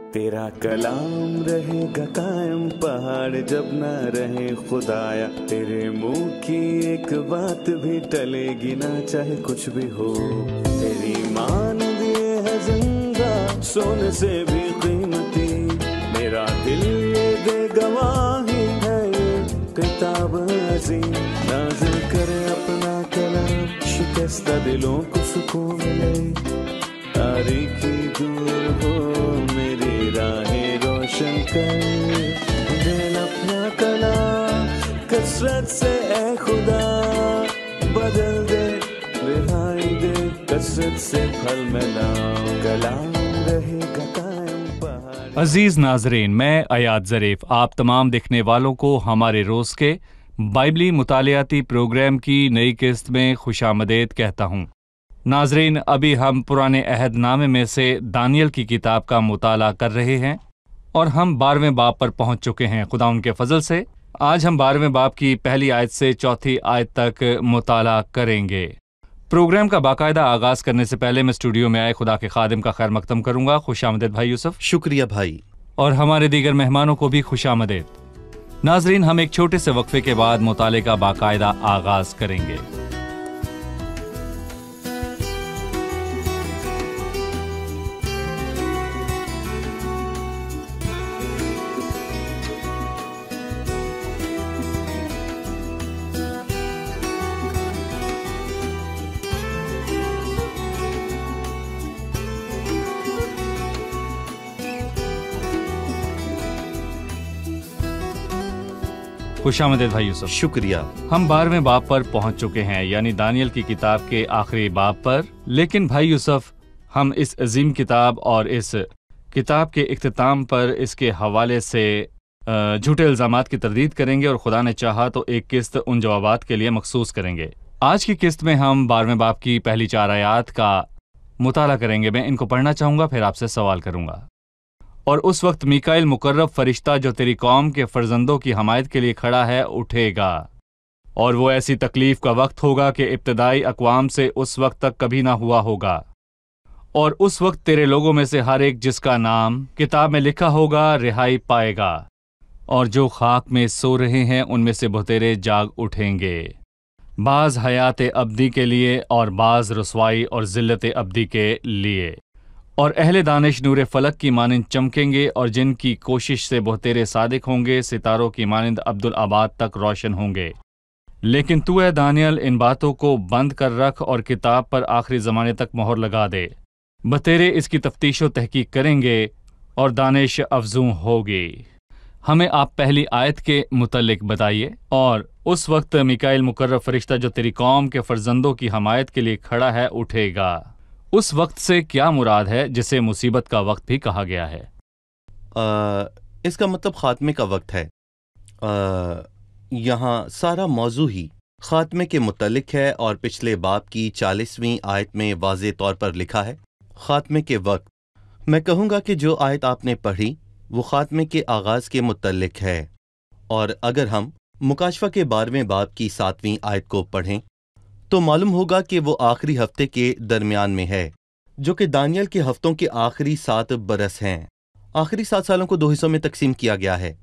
तेरा कलाम रहेगा कायम पहाड़ जब ना रहे खुदाया, तेरे मुंह की एक बात भी टलेगी ना चाहे कुछ भी हो। तेरी मान दिए है जिंदा सोने से भी कीमती, मेरा दिल ये दे गवाही है ये किताब अज़ीम। नाज़िल करे अपना कलाम, शिकस्ता दिलों को सुकून मिले, तारीकी दूर हो मेरी राहें रोशन कर। दिल अपना कलाम कसरत से ए खुदा बदल दे, रिहाई दे कसरत से फल मिलाओ, कलाम रहेगा कायम पहाड़। अजीज नाजरीन, मैं अयाद ज़रीफ आप तमाम देखने वालों को हमारे रोज़ के बाइबली मुतालियाती प्रोग्राम की नई किस्त में खुशामदीद कहता हूँ। नाजरीन, अभी हम पुराने अहदनामे में से दानियल की किताब का मुताला कर रहे हैं और हम 12वें बाब पर पहुंच चुके हैं। खुदा उनके फजल से आज हम 12वें बाब की पहली आयत से चौथी आयत तक मुताला करेंगे। प्रोग्राम का बाकायदा आगाज करने से पहले मैं स्टूडियो में आए खुदा के खादिम का खैर मकदम करूंगा। खुशामदीद भाई यूसुफ। शुक्रिया भाई। और हमारे दीगर मेहमानों को भी खुशामदीद। नाजरीन, हम एक छोटे से वक्फे के बाद मुताले का बाकायदा आगाज करेंगे। खुशामदीद भाई यूसुफ। शुक्रिया। हम 12वें बाब पर पहुंच चुके हैं, यानी दानियल की किताब के आखिरी बाब पर। लेकिन भाई यूसुफ, हम इस अजीम किताब और इस किताब के इख्तिताम पर इसके हवाले से झूठे इल्ज़ामात की तरदीद करेंगे और खुदा ने चाहा तो एक किस्त उन जवाबात के लिए मखसूस करेंगे। आज की किस्त में हम 12वें बाब की पहली 4 आयात का मुताला करेंगे। मैं इनको पढ़ना चाहूँगा, फिर आपसे सवाल करूँगा। और उस वक्त मीकाईल मुकर्रब फरिश्ता जो तेरी कौम के फर्जंदों की हमायत के लिए खड़ा है उठेगा, और वो ऐसी तकलीफ का वक्त होगा कि इब्तदाई अक़वाम से उस वक्त तक कभी ना हुआ होगा। और उस वक्त तेरे लोगों में से हर एक जिसका नाम किताब में लिखा होगा रिहाई पाएगा, और जो खाक में सो रहे हैं उनमें से बहुतेरे जाग उठेंगे, बाज़ हयात अब्दी के लिए और बाज़ रुसवाई और ज़िल्लत अब्दी के लिए। और अहले दानिश नूर फलक की मानंद चमकेंगे, और जिनकी कोशिश से बहुतेरे सादिक होंगे सितारों की मानंद अब्दुल आबाद तक रोशन होंगे। लेकिन तू ए दानियल, इन बातों को बंद कर रख और किताब पर आखिरी ज़माने तक मोहर लगा दे। बतेरे इसकी तफ्तीश व तहकीक करेंगे और दानिश अफजूं होगी। हमें आप पहली आयत के मुतल्लिक बताइए। और उस वक्त मीकाईल मुकर्रब फरिश्ता जो तेरी कौम के फर्जंदों की हमायत के लिए खड़ा है उठेगा। उस वक्त से क्या मुराद है जिसे मुसीबत का वक्त भी कहा गया है? इसका मतलब खात्मे का वक्त है। यहाँ सारा मौजू ही खात्मे के मुतल्लिक है, और पिछले बाब की 40वीं आयत में वाज़े तौर पर लिखा है खात्मे के वक्त। मैं कहूँगा कि जो आयत आपने पढ़ी वो खात्मे के आगाज़ के मुतल्लिक है। और अगर हम मुकाशफा के 12वें बाब की 7वीं आयत को पढ़ें तो मालूम होगा कि वो आखिरी हफ्ते के दरमियान में है, जो कि दानियल के हफ्तों के आखिरी 7 बरस हैं। आखिरी 7 सालों को 2 हिस्सों में तकसीम किया गया है,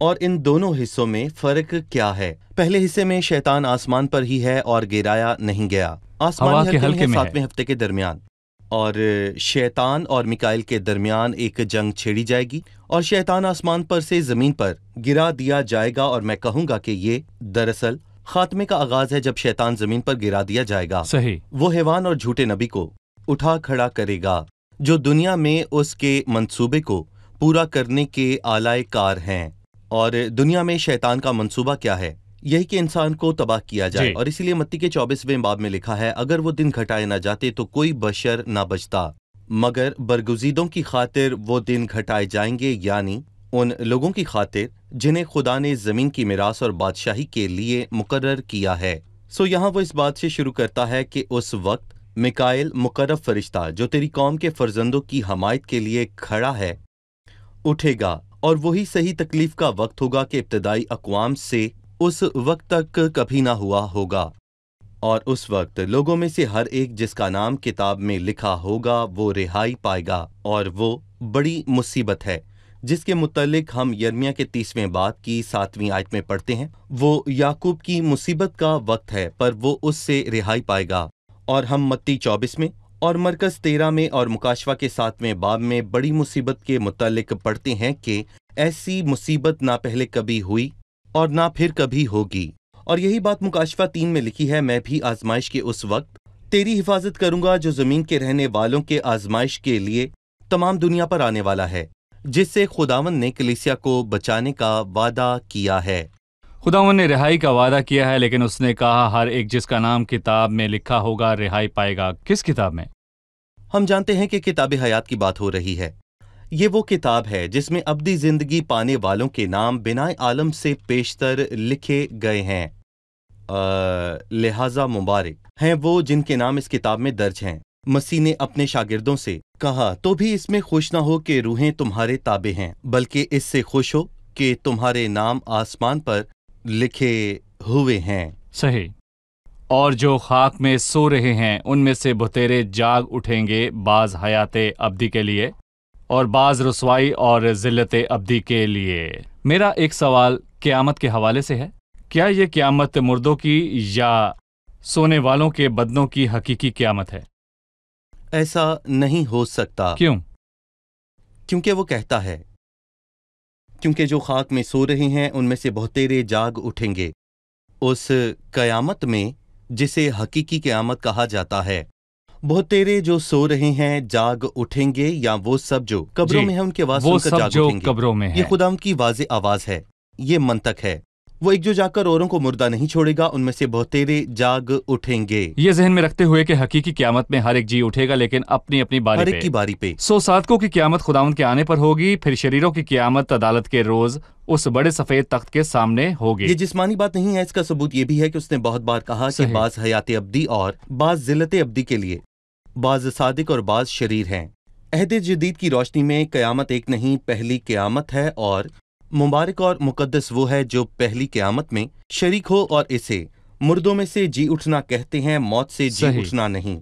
और इन दोनों हिस्सों में फ़र्क क्या है? पहले हिस्से में शैतान आसमान पर ही है और गिराया नहीं गया। आसमानी हल्के में 7वें हफ्ते के दरमियान, और शैतान और मिकाइल के दरमियान एक जंग छेड़ी जाएगी और शैतान आसमान पर से ज़मीन पर गिरा दिया जाएगा। और मैं कहूँगा कि ये दरअसल खात्मे का आगाज है, जब शैतान जमीन पर गिरा दिया जाएगा। सही। वो हैवान और झूठे नबी को उठा खड़ा करेगा जो दुनिया में उसके मंसूबे को पूरा करने के आलाए कार हैं। और दुनिया में शैतान का मंसूबा क्या है? यही कि इंसान को तबाह किया जाए। और इसीलिए मत्ती के 24वें बाब में लिखा है, अगर वो दिन घटाए न जाते तो कोई बशर ना बचता, मगर बरगुज़ीदों की खातिर वो दिन घटाए जाएंगे, यानी उन लोगों की खातिर जिन्हें खुदा ने ज़मीन की मिरास और बादशाही के लिए मुकर्रर किया है। यहाँ वो इस बात से शुरू करता है कि उस वक्त मिकाईल मुकर्रब फरिश्ता जो तेरी कौम के फर्जंदों की हमायत के लिए खड़ा है उठेगा, और वही सही तकलीफ का वक्त होगा कि इब्तदाई अक़वाम से उस वक्त तक कभी ना हुआ होगा। और उस वक्त लोगों में से हर एक जिसका नाम किताब में लिखा होगा वो रिहाई पाएगा, और वो बड़ी मुसीबत है जिसके मुतालिक हम यर्मिया के 30वें बाब की 7वीं आयत में पढ़ते हैं। वो याकूब की मुसीबत का वक्त है पर वो उससे रिहाई पाएगा। और हम मत्ती 24 में और मरकज़ 13 में और मुकाशवा के 7वें बाब में बड़ी मुसीबत के मुतालिक पढ़ते हैं कि ऐसी मुसीबत ना पहले कभी हुई और ना फिर कभी होगी। और यही बात मुकाशवा 3 में लिखी है, मैं भी आजमाइश के उस वक्त तेरी हिफाजत करूंगा जो ज़मीन के रहने वालों के आजमाइश के लिए तमाम दुनिया पर आने वाला है, जिससे खुदावंद ने कलीसिया को बचाने का वादा किया है। खुदावंद ने रिहाई का वादा किया है, लेकिन उसने कहा हर एक जिसका नाम किताब में लिखा होगा रिहाई पाएगा। किस किताब में? हम जानते हैं कि किताब हयात की बात हो रही है। ये वो किताब है जिसमें अब्दी जिंदगी पाने वालों के नाम बिनाए आलम से पेशतर लिखे गए हैं। लिहाजा मुबारक हैं वो जिनके नाम इस किताब में दर्ज हैं। मसीह ने अपने शागिर्दों से कहा, तो भी इसमें खुश ना हो कि रूहें तुम्हारे ताबे हैं, बल्कि इससे खुश हो कि तुम्हारे नाम आसमान पर लिखे हुए हैं। सही। और जो खाक में सो रहे हैं उनमें से बहुतेरे जाग उठेंगे, बाज हयाते अब्दी के लिए और बाज रुसवाई और जिल्लत अब्दी के लिए। मेरा एक सवाल क़यामत के हवाले से है। क्या ये क़यामत मुर्दों की या सोने वालों के बदनों की हकीकी क़यामत है? ऐसा नहीं हो सकता। क्यों? क्योंकि वो कहता है, क्योंकि जो खाक में सो रहे हैं उनमें से बहुतेरे जाग उठेंगे। उस क़यामत में जिसे हकीकी क़यामत कहा जाता है, बहुतेरे जो सो रहे हैं जाग उठेंगे, या वो सब जो कब्रों में है उनके आवाज़ सुनकर जाग उठेंगे। कब्रों में है। ये खुदावंद की वाज़े आवाज़ है, ये मंतक है। वो एक जो जाकर औरों को मुर्दा नहीं छोड़ेगा, उनमें से बहुतेरे जाग उठेंगे। ये जहन में रखते हुए कि हकीकी क़यामत में हर एक जी उठेगा, लेकिन अपनी अपनी बारी हर पे। एक की बारी पे। सो सादकों की क़यामत खुदावंद के आने पर होगी, फिर शरीरों की क़यामत अदालत के रोज उस बड़े सफेद तख्त के सामने होगी। ये जिस्मानी बात नहीं है, इसका सबूत ये भी है कि उसने बहुत बार कहा कि बाज हयात अब्दी और बाज जिल्लत अब्दी के लिए बाज सादिक और बाज शरीर हैं। अहद जदीद की रोशनी में क़यामत एक नहीं, पहली क़यामत है, और मुबारक और मुकद्दस वो है जो पहली क़यामत में शरीक हो, और इसे मुर्दों में से जी उठना कहते हैं, मौत से जी उठना नहीं।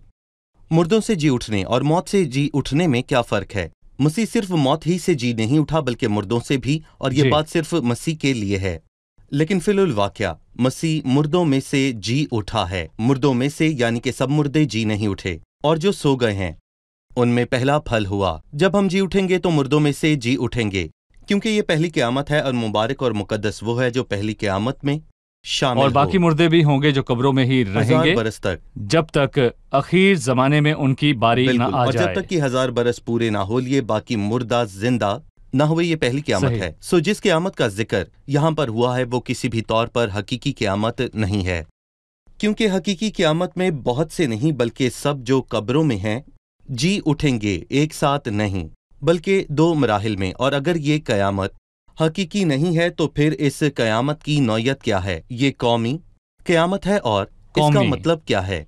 मुर्दों से जी उठने और मौत से जी उठने में क्या फ़र्क है? मसीह सिर्फ मौत ही से जी नहीं उठा बल्कि मुर्दों से भी, और ये बात सिर्फ मसीह के लिए है। लेकिन फिलुल वाक़या मसीह मुर्दों में से जी उठा है। मुर्दों में से यानी कि सब मुर्दे जी नहीं उठे, और जो सो गए हैं उनमें पहला फल हुआ। जब हम जी उठेंगे तो मुर्दों में से जी उठेंगे, क्योंकि ये पहली क़यामत है, और मुबारक और मुकद्दस वो है जो पहली क़यामत में शामिल और बाकी मुर्दे भी होंगे जो कब्रों में ही रहेंगे 1000 बरस तक, जब तक आखिर ज़माने में उनकी बारी न आ और जाए। जब तक कि 1000 बरस पूरे ना हो लिए बाकी मुर्दा जिंदा ना हुए, ये पहली क़यामत है। सो जिस क़यामत का जिक्र यहाँ पर हुआ है वो किसी भी तौर पर हकीकी क़यामत नहीं है, क्योंकि हकीकी क़यामत में बहुत से नहीं बल्कि सब जो कब्रों में हैं जी उठेंगे, एक साथ नहीं बल्कि 2 मराहिल में। और अगर ये क़यामत हकीकी नहीं है तो फिर इस क़यामत की नौयत क्या है? ये कौमी क़यामत है, और इसका मतलब क्या है?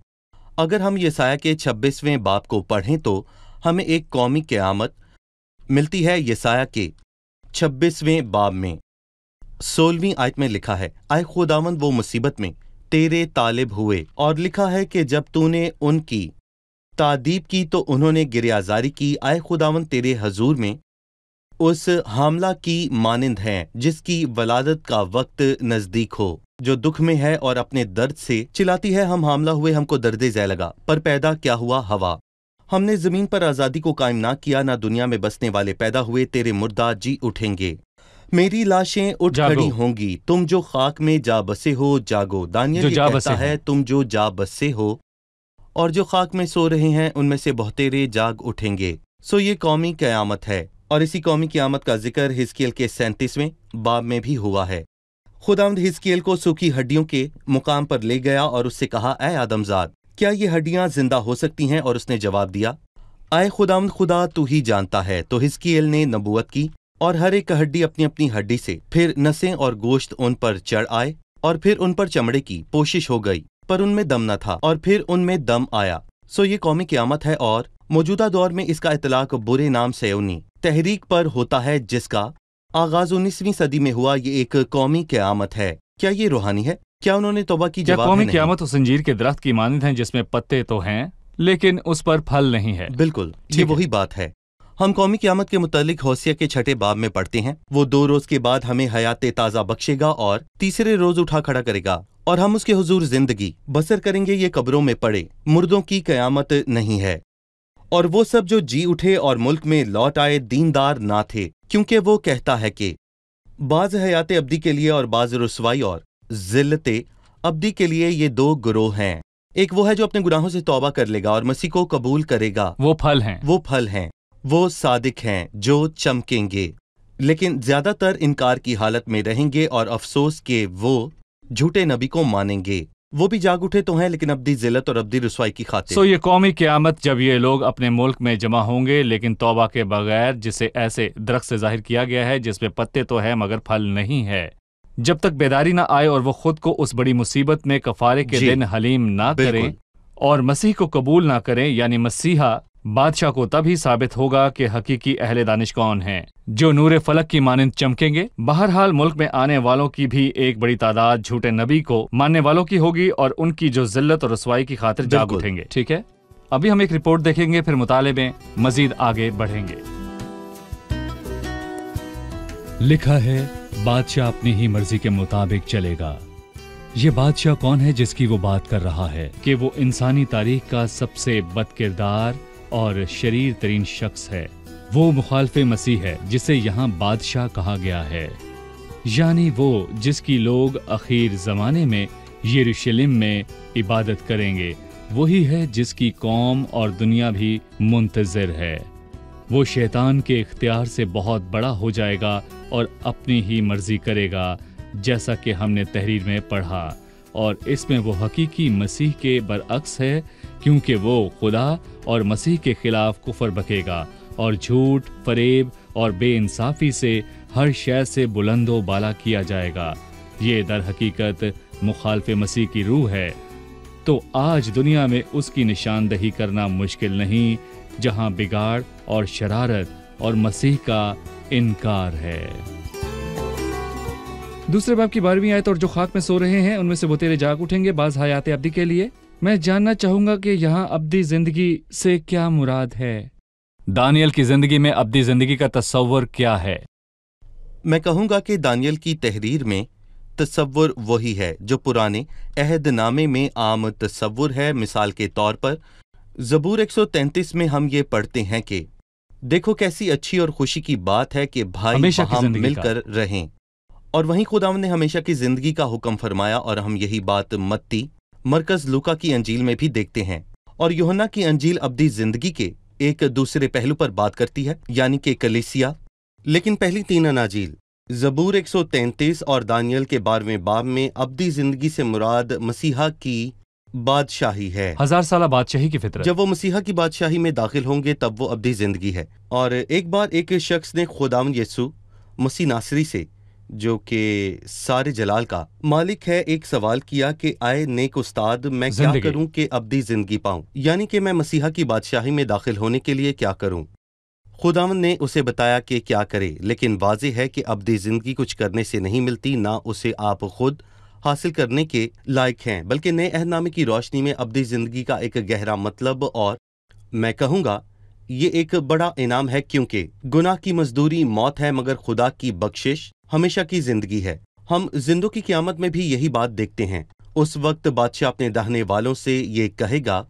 अगर हम यसाया के 26वें बाब को पढ़ें तो हमें एक कौमी क़यामत मिलती है। यसाया के 26वें बाब में 16वीं आयत में लिखा है, आए खुदावंद वो मुसीबत में तेरे तालिब हुए, और लिखा है कि जब तूने उनकी तादीब की तो उन्होंने गिरियाजारी की। आए खुदावंद तेरे हजूर में उस हामला की मानिंद हैं जिसकी वलादत का वक्त नजदीक हो, जो दुख में है और अपने दर्द से चिल्लाती है, हम हामला हुए, हमको दर्द ज़ै लगा। पर पैदा क्या हुआ? हवा। हमने जमीन पर आज़ादी को कायम ना किया, ना दुनिया में बसने वाले पैदा हुए। तेरे मुर्दा जी उठेंगे, मेरी लाशें उठ खड़ी होंगी। तुम जो खाक में जा बसे हो जागो। दानियल कहता है, तुम जो जा बसे हो और जो खाक में सो रहे हैं उनमें से बहुतेरे जाग उठेंगे। सो ये कौमी क़यामत है, और इसी कौमी क़यामत का जिक्र हिजकियेल के 37वें बाब में भी हुआ है। खुदावंद हिजकियेल को सूखी हड्डियों के मुकाम पर ले गया और उससे कहा, ऐ आदमजाद, क्या ये हड्डियां जिंदा हो सकती हैं? और उसने जवाब दिया, आए खुदावंद खुदा तू ही जानता है। तो हिजकियेल ने नबूवत की, और हर एक हड्डी अपनी अपनी हड्डी से, फिर नसें और गोश्त उन पर चढ़ आए, और फिर उन पर चमड़े की पोशिश हो गई, पर उनमें दम न था, और फिर उनमें दम आया। सो ये कौमी क़यामत है, और मौजूदा दौर में इसका इतलाक बुरे नाम सयोनी तहरीक पर होता है, जिसका आगाज 19वीं सदी में हुआ। ये एक कौमी क़यामत है। क्या ये रूहानी है? क्या उन्होंने तौबा की? जवाब कौमी क़यामत उस अंजीर के दरख्त की मानिंद है जिसमें पत्ते तो हैं लेकिन उस पर फल नहीं है। बिल्कुल, ये वही बात है। ہم قومی قیامت کے متعلق ہوسیہ کے 6 باب میں پڑھتے ہیں، وہ 2 روز کے بعد ہمیں حیات تازہ بخشے گا اور تیسرے روز اٹھا کھڑا کرے گا، اور ہم اس کے حضور زندگی بسر کریں گے۔ یہ قبروں میں پڑے مردوں کی قیامت نہیں ہے، اور وہ سب جو جی اٹھے اور ملک میں لوٹ آئے دیندار نہ تھے، کیونکہ وہ کہتا ہے کہ بعض حیات ابدی کے لیے اور بعض رسوائی اور ذلت ابدی کے لیے یہ 2 گروہ ہیں۔ ایک وہ ہے جو اپنے گناہوں سے توبہ کر لے گا اور مسیح کو قبول کرے گا، وہ پھل ہیں۔ وہ صادق ہیں جو چمکیں گے، لیکن زیادہ تر انکار کی حالت میں رہیں گے، اور افسوس کہ وہ جھوٹے نبی کو مانیں گے۔ وہ بھی جاگ اٹھے تو ہیں، لیکن ابدی ذلت اور ابدی رسوائی کی خاطر۔ یہ قومی قیامت جب یہ لوگ اپنے ملک میں جمع ہوں گے لیکن توبہ کے بغیر، جسے ایسے درخت سے ظاہر کیا گیا ہے جس میں پتے تو ہے مگر پھل نہیں ہے، جب تک بیداری نہ آئے اور وہ خود کو اس بڑی مصیبت میں کفارے کے دن حلیم نہ کریں اور مسیح کو قبول نہ کریں، یعنی مسیحا بادشاہ کو تب ہی ثابت ہوگا کہ حقیقی اہل دانش کون ہیں، جو نور فلک کی مانند چمکیں گے۔ بہرحال ملک میں آنے والوں کی بھی ایک بڑی تعداد جھوٹے نبی کو ماننے والوں کی ہوگی، اور ان کی جو ذلت اور رسوائی کی خاطر جاگ اٹھیں گے۔ ٹھیک ہے، ابھی ہم ایک رپورٹ دیکھیں گے، پھر مطالعے میں مزید آگے بڑھیں گے۔ لکھا ہے بادشاہ اپنی ہی مرضی کے مطابق چلے گا۔ یہ بادشاہ کون ہے جس کی وہ بات کر رہا ہے کہ وہ انسانی تاریخ کا سب سے بد کردار اور شریر ترین شخص ہے۔ وہ مخالف مسیح ہے جسے یہاں بادشاہ کہا گیا ہے، یعنی وہ جس کی لوگ اخیر زمانے میں یروشلم میں عبادت کریں گے، وہی ہے جس کی قوم اور دنیا بھی منتظر ہے۔ وہ شیطان کے اختیار سے بہت بڑا ہو جائے گا اور اپنی ہی مرضی کرے گا، جیسا کہ ہم نے تحریر میں پڑھا، اور اس میں وہ حقیقی مسیح کے برعکس ہے، کیونکہ وہ خدا اور مسیح کے خلاف کفر بکے گا اور جھوٹ، فریب اور بے انصافی سے ہر شے سے بلند و بالا کیا جائے گا۔ یہ در حقیقت مخالف مسیح کی روح ہے۔ تو آج دنیا میں اس کی نشاندہی کرنا مشکل نہیں، جہاں بگاڑ اور شرارت اور مسیح کا انکار ہے۔ دوسرے باب کی 12ویں آیت، اور جو خاک میں سو رہے ہیں ان میں سے وہ تیرے جاگ اٹھیں گے بعض حیات ابدی کے لیے۔ میں جاننا چاہوں گا کہ یہاں ابدی زندگی سے کیا مراد ہے؟ دانیل کی زندگی میں ابدی زندگی کا تصور کیا ہے؟ میں کہوں گا کہ دانیل کی تحریر میں تصور وہی ہے جو پرانے عہد نامے میں عام تصور ہے۔ مثال کے طور پر زبور 133 میں ہم یہ پڑھتے ہیں کہ دیکھو کیسی اچھی اور خوشی کی بات ہے کہ بھائی باہم مل کر رہیں، اور وہیں خداوند نے ہمیشہ کی زندگی کا حکم فرمایا، اور ہم یہی بات متی، مرکز، لوکا کی انجیل میں بھی دیکھتے ہیں، اور یوحنا کی انجیل ابدی زندگی کے ایک دوسرے پہلو پر بات کرتی ہے، یعنی کہ کلیسیا۔ لیکن پہلی 3 اناجیل زبور 133 اور دانیل کے 12ویں باب میں ابدی زندگی سے مراد مسیحا کی بادشاہی ہے، 1000 سالہ بادشاہی کی فطرت۔ جب وہ مسیحا کی بادشاہی میں داخل ہوں گے تب وہ ابدی زندگی ہے۔ اور ایک بار ایک شخص نے خداوند یسوع مسیح ناصری سے، جو کہ سارے جلال کا مالک ہے، ایک سوال کیا کہ آئے نیک استاد، میں کیا کروں کہ ابدی زندگی پاؤں، یعنی کہ میں مسیحا کی بادشاہی میں داخل ہونے کے لیے کیا کروں؟ خداوند نے اسے بتایا کہ کیا کرے، لیکن واضح ہے کہ ابدی زندگی کچھ کرنے سے نہیں ملتی، نہ اسے آپ خود حاصل کرنے کے لائق ہیں، بلکہ نئے عہد نامے کی روشنی میں ابدی زندگی کا ایک گہرا مطلب، اور میں کہوں گا یہ ایک بڑا انعام ہے، کیونکہ گناہ کی مزدوری موت ہے، مگر خدا کی بخشش ہمیشہ کی زندگی ہے۔ ہم زندوں کی قیامت میں بھی یہی بات دیکھتے ہیں۔ اس وقت بادشاہ اپنے داہنے والوں سے یہ کہے گا،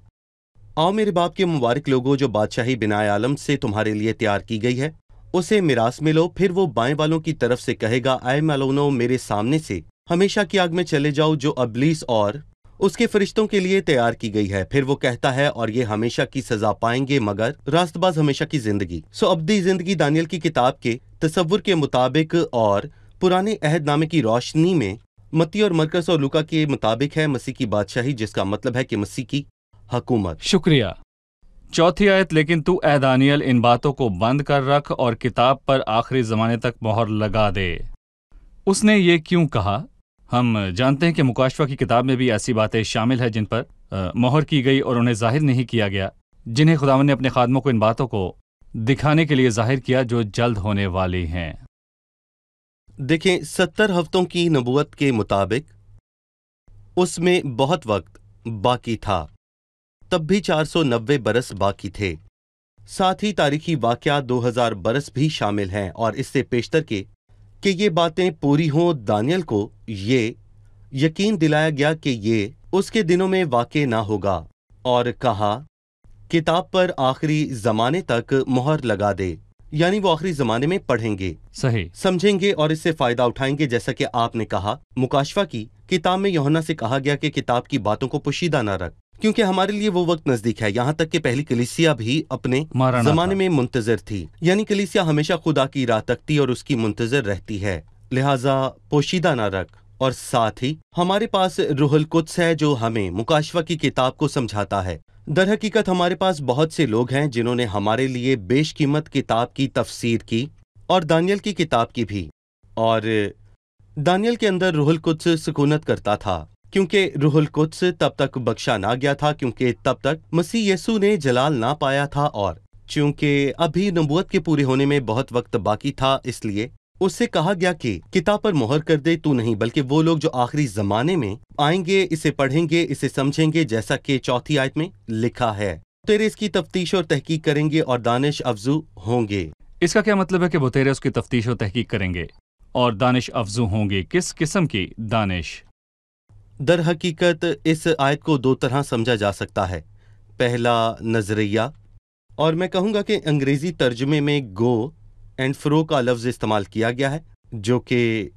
آؤ میرے باپ کے مبارک لوگوں، جو بادشاہی بنا عالم سے تمہارے لیے تیار کی گئی ہے، اسے میراث میں لو۔ پھر وہ بائیں والوں کی طرف سے کہے گا، اے ملعونو، میرے سامنے سے ہمیشہ کی آگ میں چلے جاؤ، جو ابلیس اور اس کے فرشتوں کے لیے تیار کی گئی ہے۔ پھر وہ کہتا ہے، اور یہ ہمیشہ کی سزا پائیں گے، مگر راست باز ہمیشہ کی زندگی۔ ابدی زندگی دانیل کی کتاب کے تصور کے مطابق اور پرانے عہد نامے کی روشنی میں متی اور مرکز اور لوکا کے مطابق ہے مسیح کی بادشاہی، جس کا مطلب ہے کہ مسیح کی حکومت۔ شکریہ۔ 4 آیت، لیکن تو اے دانیل ان باتوں کو بند کر رکھ اور کتاب پر آخری زمانے تک مہر لگا دے۔ اس نے یہ کیوں کہا؟ ہم جانتے ہیں کہ مکاشفہ کی کتاب میں بھی ایسی باتیں شامل ہیں جن پر مہر کی گئی اور انہیں ظاہر نہیں کیا گیا، جنہیں خداوند نے اپنے خادموں کو ان باتوں کو دکھانے کے لیے ظاہر کیا جو جلد ہونے والی ہیں۔ دیکھیں، 70 ہفتوں کی نبوت کے مطابق اس میں بہت وقت باقی تھا، تب بھی 490 برس باقی تھے۔ ساتھ ہی تاریخی واقعات 2000 برس بھی شامل ہیں، اور اس سے پیشتر کے کہ یہ باتیں پوری ہوں، دانیل کو یہ یقین دلایا گیا کہ یہ اس کے دنوں میں واقع نہ ہوگا، اور کہا کتاب پر آخری زمانے تک مہر لگا دے، یعنی وہ آخری زمانے میں پڑھیں گے، صحیح، سمجھیں گے اور اس سے فائدہ اٹھائیں گے، جیسا کہ آپ نے کہا۔ مکاشفہ کی کتاب میں یوحنا سے کہا گیا کہ کتاب کی باتوں کو پوشیدہ نہ رکھ، کیونکہ ہمارے لیے وہ وقت نزدیک ہے، یہاں تک کہ پہلی کلیسیا بھی اپنے ماراناتھا زمانے میں منتظر تھی، یعنی کلیسیا ہمیشہ خدا کی راہ تکتی اور اس کی منتظر رہتی ہے، لہٰذا پوشیدہ نہ رکھ۔ اور ساتھ ہی ہمارے پاس روح القدس ہے جو ہمیں مکاشفہ کی کتاب کو سمجھاتا ہے۔ در حقیقت ہمارے پاس بہت سے لوگ ہیں جنہوں نے ہمارے لیے بیش قیمت کتاب کی تفسیر کی، اور دانیل کی کتاب کی بھی، اور دانیل کے اندر روح القدس سکونت کرتا تھا، کیونکہ روح القدس تب تک بخشا نہ گیا تھا، کیونکہ تب تک مسیح یسوع نے جلال نہ پایا تھا، اور چونکہ ابھی نبوت کے پورے ہونے میں بہت وقت باقی تھا، اس لیے اس سے کہا گیا کہ کتاب پر مہر کر دے، تو نہیں بلکہ وہ لوگ جو آخری زمانے میں آئیں گے اسے پڑھیں گے، اسے سمجھیں گے، جیسا کہ 4 آیت میں لکھا ہے، تیرے اس کی تفتیش اور تحقیق کریں گے اور دانش افزو ہوں گے۔ اس کا کیا مطلب ہے کہ وہ تیرے اس کی تفتیش و تحقیق کریں گے اور دانش افزو ہوں گے؟ کس قسم کی دانش؟ در حقیقت اس آیت کو 2 طرح سمجھا جا سکتا ہے۔ پہلا نظریہ، اور میں کہوں گا کہ انگریزی ترجمے میں گو اینڈ فرو کا لفظ استعمال کیا گیا ہے، جو کہ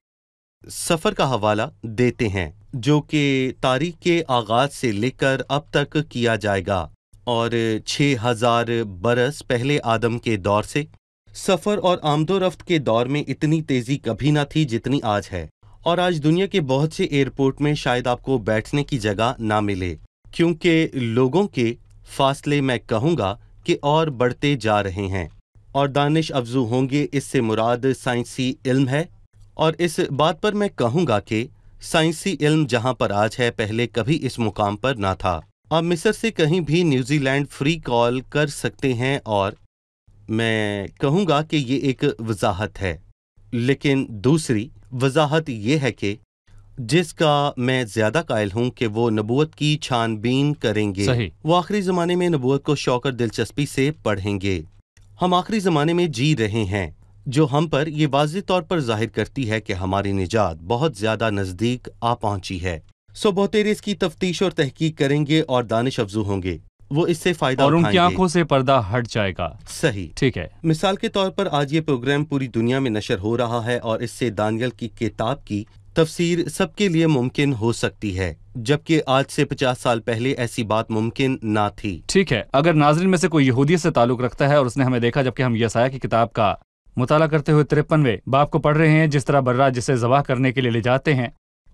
سفر کا حوالہ دیتے ہیں، جو کہ تاریخ کے آغاز سے لے کر اب تک کیا جائے گا، اور 6000 برس پہلے آدم کے دور سے سفر اور آمد و رفت کے دور میں اتنی تیزی کبھی نہ تھی جتنی آج ہے، اور آج دنیا کے بہت سے ایئرپورٹ میں شاید آپ کو بیٹھنے کی جگہ نہ ملے، کیونکہ لوگوں کے فاصلے میں کہوں گا کہ اور بڑھتے جا رہے ہیں، اور دانش افزو ہوں گے، اس سے مراد سائنسی علم ہے، اور اس بات پر میں کہوں گا کہ سائنسی علم جہاں پر آج ہے پہلے کبھی اس مقام پر نہ تھا۔ آپ مصر سے کہیں بھی نیوزی لینڈ فری کال کر سکتے ہیں، اور میں کہوں گا کہ یہ ایک وضاحت ہے، لیکن دوسری وضاحت یہ ہے کہ جس کا میں زیادہ قائل ہوں کہ وہ نبوت کی چھان بین کریں گے، صحیح، وہ آخری زمانے میں نبوت کو شوق اور دلچسپی سے پڑھیں گے۔ ہم آخری زمانے میں جی رہے ہیں، جو ہم پر یہ واضح طور پر ظاہر کرتی ہے کہ ہماری نجات بہت زیادہ نزدیک آ پہنچی ہے۔ سو بہتیرے اس کی تفتیش اور تحقیق کریں گے اور دانش افزو ہوں گے، وہ اس سے فائدہ اور ان اٹھائیں کی گے۔ آنکھوں سے پردہ ہٹ جائے گا۔ صحیح، ٹھیک ہے، مثال کے طور پر آج یہ پروگرام پوری دنیا میں نشر ہو رہا ہے، اور اس سے دانیل کی کتاب کی تفسیر سب کے لیے ممکن ہو سکتی ہے، جبکہ آج سے 50 سال پہلے ایسی بات ممکن نہ تھی۔ ٹھیک ہے۔ اگر ناظرین میں سے کوئی یہودیت سے تعلق رکھتا ہے اور اس نے ہمیں دیکھا جبکہ ہم یسایہ کی کتاب کا مطالعہ کرتے ہوئے 53ویں باب کو پڑھ رہے ہیں، جس طرح برہ جسے ذبح کرنے کے لیے لے جاتے ہیں،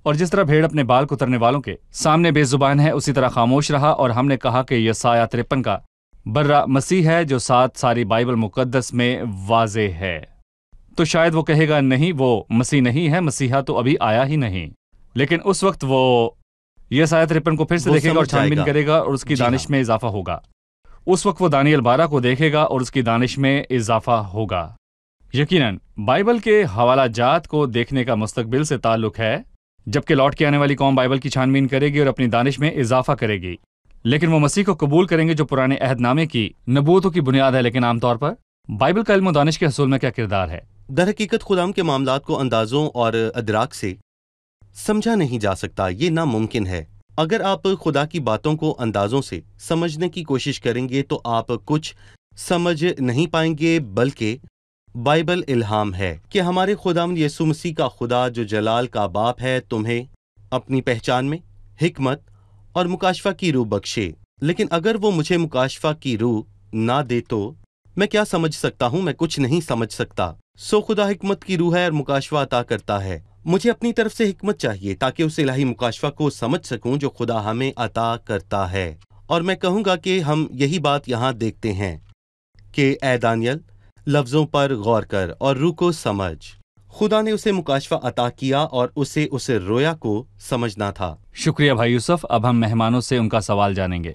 اور جس طرح بھیڑ اپنے بال کترنے والوں کے سامنے بے زبان ہے، اسی طرح خاموش رہا، اور ہم نے کہا کہ یسایہ 53 کا برہ مسیح ہے جو ساری بائبل مقدس میں واضح ہے، تو شاید وہ کہے گا نہیں، وہ مسیح نہیں ہے، مسیحا تو ابھی آیا ہی نہیں، لیکن اس وقت وہ یسایہ 53 کو پھر سے وہ دیکھے گا اور سمجھ جائے چھان بین گا۔ کرے گا، اور اس کی جی دانش ہاں۔ میں اضافہ ہوگا۔ اس وقت وہ دانیل 12 کو دیکھے گا اور اس کی دانش میں اضافہ ہوگا۔ یقیناً بائبل کے حوالہ جات کو دیکھنے کا مستقبل سے تعلق ہے، جبکہ لوٹ کے آنے والی قوم بائبل کی چھان بین کرے گی اور اپنی دانش میں اضافہ کرے گی، لیکن وہ مسیح کو قبول کریں گے جو پرانے عہد نامے کی نبوتوں کی بنیاد ہے۔ لیکن عام طور پر بائبل کا علم و دانش کے حصول میں کیا کردار ہے؟ در حقیقت خداوند کے معاملات کو اندازوں اور ادراک سے سمجھا نہیں جا سکتا، یہ ناممکن ہے۔ اگر آپ خدا کی باتوں کو اندازوں سے سمجھنے کی کوشش کریں گے تو آپ کچھ سمجھ نہیں پائیں گے، بلکہ بائبل الہام ہے کہ ہمارے خداوند یسوع مسیح کا خدا جو جلال کا باپ ہے تمہیں اپنی پہچان میں حکمت اور مکاشفہ کی روح بخشے، لیکن اگر وہ مجھے مکاشفہ کی روح نہ دے تو میں کیا سمجھ سکتا ہوں؟ میں کچھ نہیں سمجھ سکتا۔ سو خدا حکمت کی روح ہے اور مکاشفہ عطا کرتا ہے، مجھے اپنی طرف سے حکمت چاہیے تاکہ اس الہی مکاشفہ کو سمجھ سکوں جو خدا ہمیں عطا کرتا ہے۔ اور میں کہوں گا کہ ہم یہی بات یہاں دیکھتے ہیں کہ اے دانیل، لفظوں پر غور کر اور روح کو سمجھ۔ خدا نے اسے مکاشفہ عطا کیا اور اسے اس رویا کو سمجھنا تھا۔ شکریہ بھائی یوسف۔ اب ہم مہمانوں سے ان کا سوال جانیں گے۔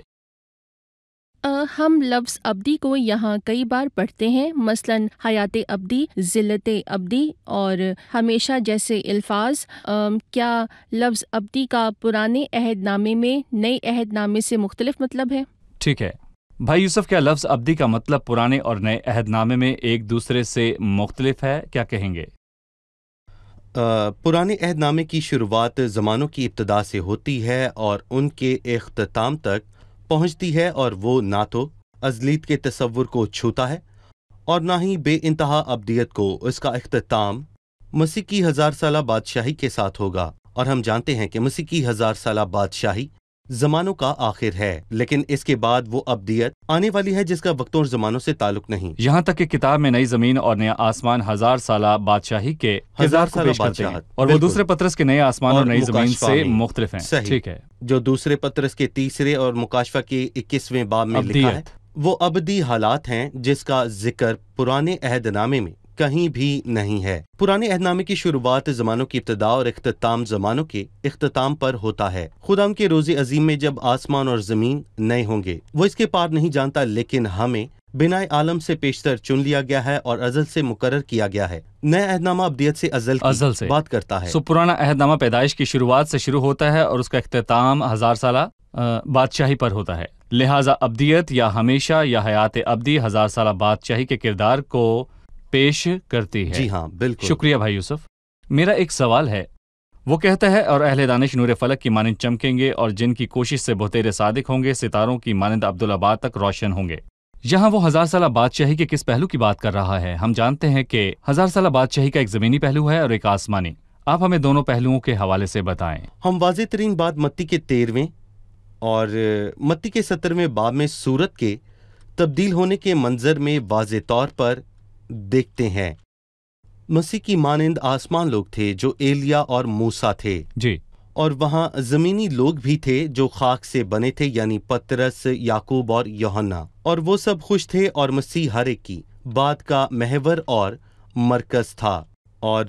ہم لفظ ابدی کو یہاں کئی بار پڑھتے ہیں، مثلاً حیات ابدی، ذلت ابدی اور ہمیشہ جیسے الفاظ۔ کیا لفظ ابدی کا پرانے عہد نامے میں نئے عہد نامے سے مختلف مطلب ہے؟ ٹھیک ہے، भाई यूसुफ, क्या लफ्ज़ अब्दी का मतलब पुराने और नए अहदनामे में एक दूसरे से मुख्तलिफ है? क्या कहेंगे? पुराने अहदनामे की शुरुआत ज़मानों की इब्तदा से होती है और उनके इख्तिताम तक पहुँचती है, और वो ना तो अज़लियत के तसव्वुर को छूता है और ना ही बेइंतहा अब्दियत को। इसका इख्तिताम मसीह की 1000 साला बादशाही के साथ होगा, और हम जानते हैं कि मसीह की 1000 साला बादशाही ज़मानों का आखिर है, लेकिन इसके बाद वो अब्दियत आने वाली है जिसका वक्तों और ज़मानों से ताल्लुक नहीं। यहाँ तक कि किताब में नई ज़मीन और नया आसमान 1000 साला बादशाही के किरदार को पेश करते हैं, और वो दूसरे पत्रस के नए आसमान और नई ज़मीन से मुख्तलिफ हैं। ठीक है। जो दूसरे पत्रस के 3 और मुकाशफा के 21वें बाब में लिखा है, वो अबदी हालात हैं जिसका जिक्र पुराने अहदनामे में कहीं भी नहीं है। पुराने अहदनामे की शुरुआत ज़मानों की इब्तिदा और इख्तिताम ज़मानों के इख्तिताम पर होता है। खुदा के रोज़े अजीम में जब आसमान और ज़मीन नए होंगे, वो इसके पार नहीं जानता, लेकिन हमें बिनाए आलम से पेशतर चुन लिया गया है और अज़ल से मुकर्रर किया गया है। नया अहदनामा अब्दियत से अज़ल से बात करता है। पुराना अहदनामा पैदाइश की शुरुआत से शुरू होता है और उसका इख्तिताम 1000 साला बादशाही पर होता है। लिहाजा अब्दियत या हमेशा या हयात अब्दी 1000 साला बादशाही के किरदार को पेश करती है। जी हाँ, बिल्कुल। शुक्रिया भाई यूसुफ। मेरा एक सवाल है। वो कहता है, और अहले दानिश नूर फलक की मानंद चमकेंगे और जिनकी कोशिश से बहुतेरे सादिक होंगे, सितारों की मानंद अब्दुल-आबाद तक रोशन होंगे। यहाँ वो 1000 साला बादशाही के किस पहलू की बात कर रहा है? हम जानते हैं कि 1000 साला बादशाही का एक ज़मीनी पहलू है और एक आसमानी। आप हमें दोनों पहलुओं के हवाले से बताएं। हम वाज़ेह तरीन बात मत्ती के 13वें और मत्ती के 17वें बाब में सूरत के तब्दील होने के मंजर में वाज़ेह तौर पर देखते हैं। मसीह की मानंद आसमान लोग थे जो एलिया और मूसा थे जी, और वहाँ ज़मीनी लोग भी थे जो खाक से बने थे, यानी पतरस, याकूब और यूहन्ना, और वो सब खुश थे और मसीह हर एक की बात का महवर और मरकज था। और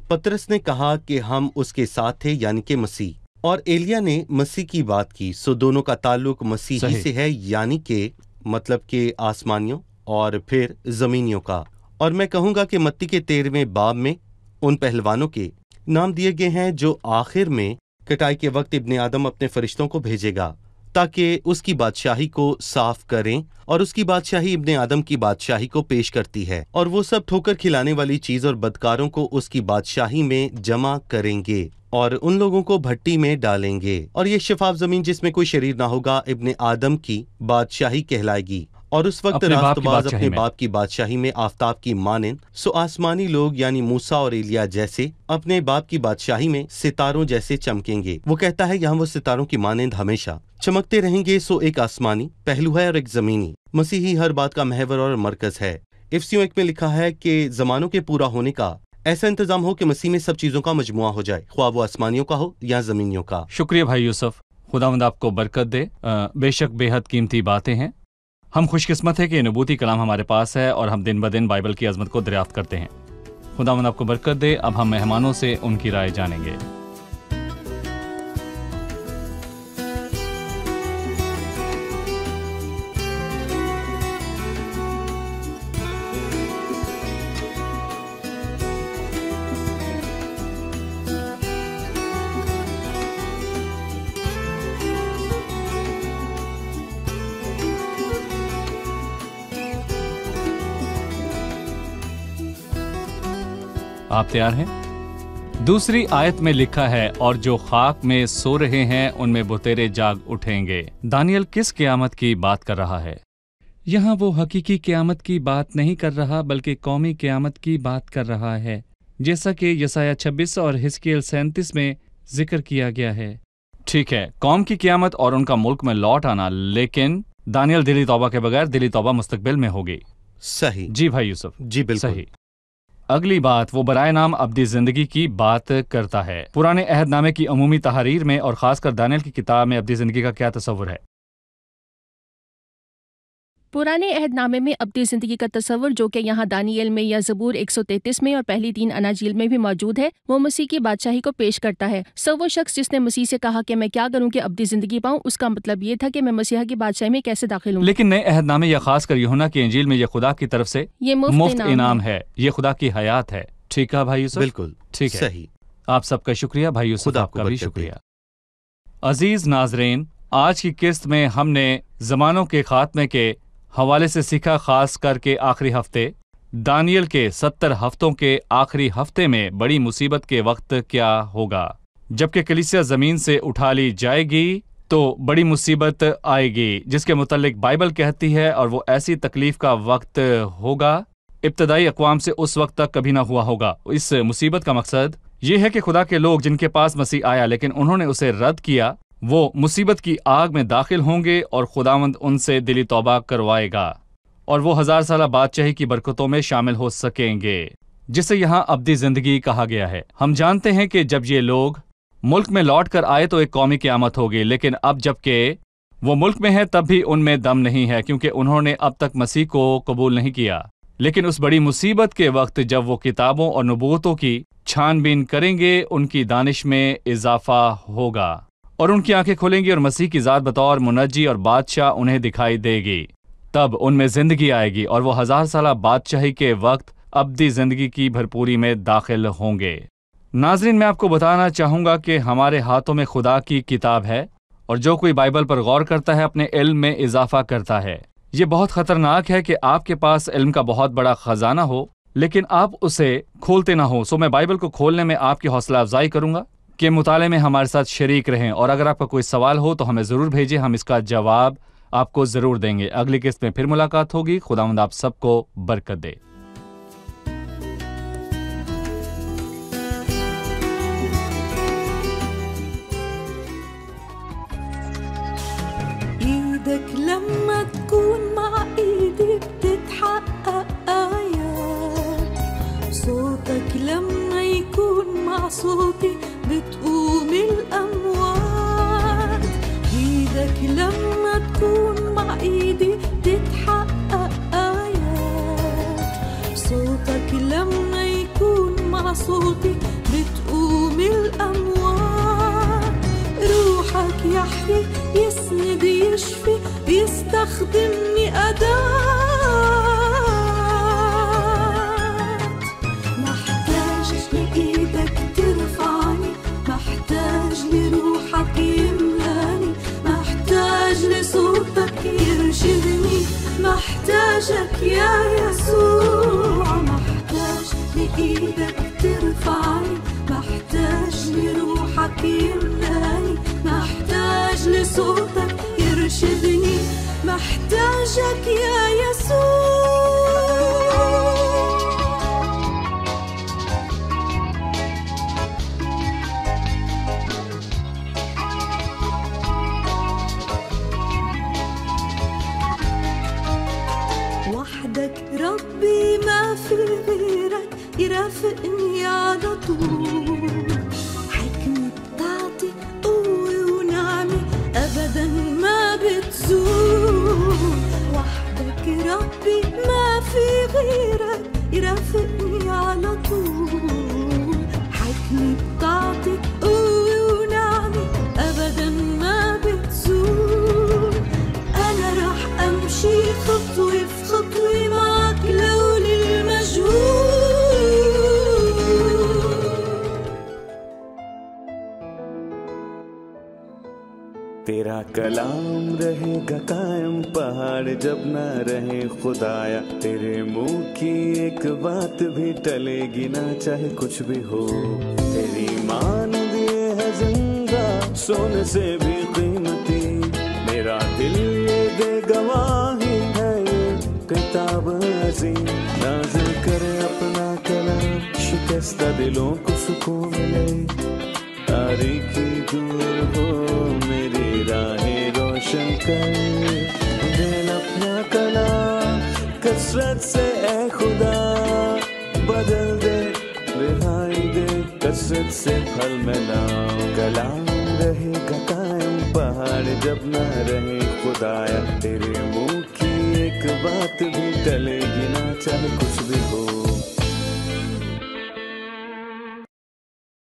पतरस ने कहा कि हम उसके साथ थे, यानी कि मसीह, और एलिया ने मसीह की बात की। सो दोनों का ताल्लुक मसीह ही से है, यानी कि मतलब के आसमानियों और फिर ज़मीनियों का। और मैं कहूँगा कि मत्ती के 13वें बाब में उन पहलवानों के नाम दिए गए हैं जो आखिर में कटाई के वक्त इब्ने आदम अपने फरिश्तों को भेजेगा ताकि उसकी बादशाही को साफ करें, और उसकी बादशाही इब्ने आदम की बादशाही को पेश करती है, और वो सब ठोकर खिलाने वाली चीज और बदकारों को उसकी बादशाही में जमा करेंगे और उन लोगों को भट्टी में डालेंगे। और ये शफाफ जमीन जिसमें कोई शरीर ना होगा इब्ने आदम की बादशाही कहलाएगी, और उस वक्त रास्तबाज अपने बाप की बादशाही में आफताब की मानंद, सो आसमानी लोग यानी मूसा और एलिया जैसे अपने बाप की बादशाही में सितारों जैसे चमकेंगे। वो कहता है यहाँ वो सितारों की मानंद हमेशा चमकते रहेंगे। सो एक आसमानी पहलू है और एक जमीनी। मसीही हर बात का महवर और मरकज है। इफ्सियों 1 में लिखा है कि जमानों के पूरा होने का ऐसा इंतजाम हो कि मसीह में सब चीजों का मजमुआ हो जाए, ख्वाह वो आसमानियों का हो या जमीनियों का। शुक्रिया भाई यूसुफ, खुदावंद आपको बरकत दे। बेशक बेहद कीमती बातें हैं। हम खुशकिस्मत है कि नबूती कलाम हमारे पास है और हम दिन ब दिन बाइबल की अजमत को दरियाफ्त करते हैं। खुदावंद आपको बरकत दे। अब हम मेहमानों से उनकी राय जानेंगे। आप तैयार हैं? दूसरी आयत में लिखा है, और जो खाक में सो रहे हैं उनमें बुतेरे जाग उठेंगे। दानियल किस क़यामत की बात कर रहा है? यहाँ वो हकीकी क़यामत की बात नहीं कर रहा बल्कि कौमी क़यामत की बात कर रहा है, जैसा कि यसाया 26 और हिजकियेल 37 में जिक्र किया गया है। ठीक है, कौम की क़यामत और उनका मुल्क में लौट आना, लेकिन दानियल दिली तौबा के बगैर दिली तौबा मुस्तकबिल में होगी। सही। जी भाई यूसुफ, जी बिल्कुल सही। अगली बात, वो बराए नाम अब्दी जिंदगी की बात करता है। पुराने अहदनामे की अमूमी तहरीर में और खासकर दानियल की किताब में अब्दी जिंदगी का क्या तस्वुर है? पुराने अहदनामे में अब्दी ज़िंदगी का तस्वर, जो कि यहाँ दानियल में या ज़बूर 133 में और पहली 3 अनाजील में भी मौजूद है, वो मसीह की बादशाही को पेश करता है। वो शख्स जिसने मसीह से कहा कि मैं क्या करूँ कि अब्दी ज़िंदगी पाऊँ, उसका मतलब ये था कि मैं मसीहा की बादशाही में कैसे दाखिल हूँ। लेकिन नए अहदनामे या खासकर यूहन्ना की इंजील में ये खुदा की तरफ से ये मुफ्त इनाम है, ये खुदा की हयात है। ठीक है भाई यूसुफ? बिल्कुल ठीक है, सही। आप सबका शुक्रिया भाई यूसुफ, आपका भी शुक्रिया। अजीज नाजरीन, آج کی قسط میں ہم نے زمانوں کے خاتمے کے حوالے سے سیکھا، خاص کر کے آخری ہفتے دانیل کے 70 ہفتوں کے آخری ہفتے میں بڑی مصیبت کے وقت کیا ہوگا۔ جبکہ کلیسیا زمین سے اٹھا لی جائے گی تو بڑی مصیبت آئے گی جس کے متعلق بائبل کہتی ہے، اور وہ ایسی تکلیف کا وقت ہوگا ابتدائی اقوام سے اس وقت تک کبھی نہ ہوا ہوگا۔ اس مصیبت کا مقصد یہ ہے کہ خدا کے لوگ جن کے پاس مسیح آیا لیکن انہوں نے اسے رد کیا، وہ مصیبت کی آگ میں داخل ہوں گے اور خداوند ان سے دلی توبہ کروائے گا، اور وہ 1000 سالہ بادشاہی کی برکتوں میں شامل ہو سکیں گے، جسے یہاں ابدی زندگی کہا گیا ہے۔ ہم جانتے ہیں کہ جب یہ لوگ ملک میں لوٹ کر آئے تو ایک قومی قیامت ہوگی، لیکن اب جب کہ وہ ملک میں ہے تب بھی ان میں دم نہیں ہے، کیونکہ انہوں نے اب تک مسیح کو قبول نہیں کیا۔ لیکن اس بڑی مصیبت کے وقت جب وہ کتابوں اور نبوتوں کی چھان بین کریں گے، ان کی دانش میں اضافہ ہوگا اور ان کی آنکھیں کھلیں گی، اور مسیح کی ذات بطور منجی اور بادشاہ انہیں دکھائی دے گی۔ تب ان میں زندگی آئے گی اور وہ 1000 سالہ بادشاہی کے وقت ابدی زندگی کی بھرپوری میں داخل ہوں گے۔ ناظرین، میں آپ کو بتانا چاہوں گا کہ ہمارے ہاتھوں میں خدا کی کتاب ہے، اور جو کوئی بائبل پر غور کرتا ہے اپنے علم میں اضافہ کرتا ہے۔ یہ بہت خطرناک ہے کہ آپ کے پاس علم کا بہت بڑا خزانہ ہو لیکن آپ اسے کھولتے نہ ہو۔ میں بائبل کو کھولنے میں آپ کی حوصلہ افزائی کروں گا کہ مطالعے میں ہمارے ساتھ شریک رہیں، اور اگر آپ کا کوئی سوال ہو تو ہمیں ضرور بھیجیں، ہم اس کا جواب آپ کو ضرور دیں گے۔ اگلی قسط میں پھر ملاقات ہوگی۔ خداوند آپ سب کو برکت دے۔ ايدك لما تكون مع ايدي بتتحقق آيات، صوتك لما يكون مع صوتي بتقوم الأموات. ايدك لما تكون مع ايدي بتتحقق آيات، صوتك لما يكون مع صوتي بتقوم الأموات. روحك يحيي يسند يشفي يستخدمني أداة. محتاج لإيدك ترفعني، محتاج لروحك يملاني، محتاج لصوتك يرشدني، محتاجك يا يسوع. محتاج لإيدك ترفعني، محتاج لروحك يملاني، محتاج لصوتك يرشدني، محتاجك يا يسوع. وحدك ربي ما في غيرك يرافقني على طول، حكمة بتعطي قوة ونعمة أبدا ما بتزول. وحدك ربي ما في غيرك يرافقني على طول، حكمة بتعطي قوة ونعمة أبدا ما بتزول. أنا رح أمشي خطوة في خطوة معك لو للمجهول. تیرا کلام رہے گا قائم پہاڑ جب نہ رہے خدایا، تیرے منہ کی ایک بات بھی ٹلے گی نہ چاہے کچھ بھی ہو. تیری مان دیے ہے زندہ سونے سے بھی قیمتی، میرا دل یہ دے گواہی ہے یہ کتاب عظیم. نازل کرے اپنا کلام، شکستہ دلوں کو سکون ملے، تاریکی دور ہو میری راہیں روشن کر. دل اپنا کلام کثرت سے اے خدا بدل دے، رہائی دے کثرت سے پھل ملا. کلام رہے گا قائم پہاڑ جب نہ رہے خدایا، تیرے منہ کی ایک بات بھی ٹلے گی نہ چاہے کچھ بھی ہو.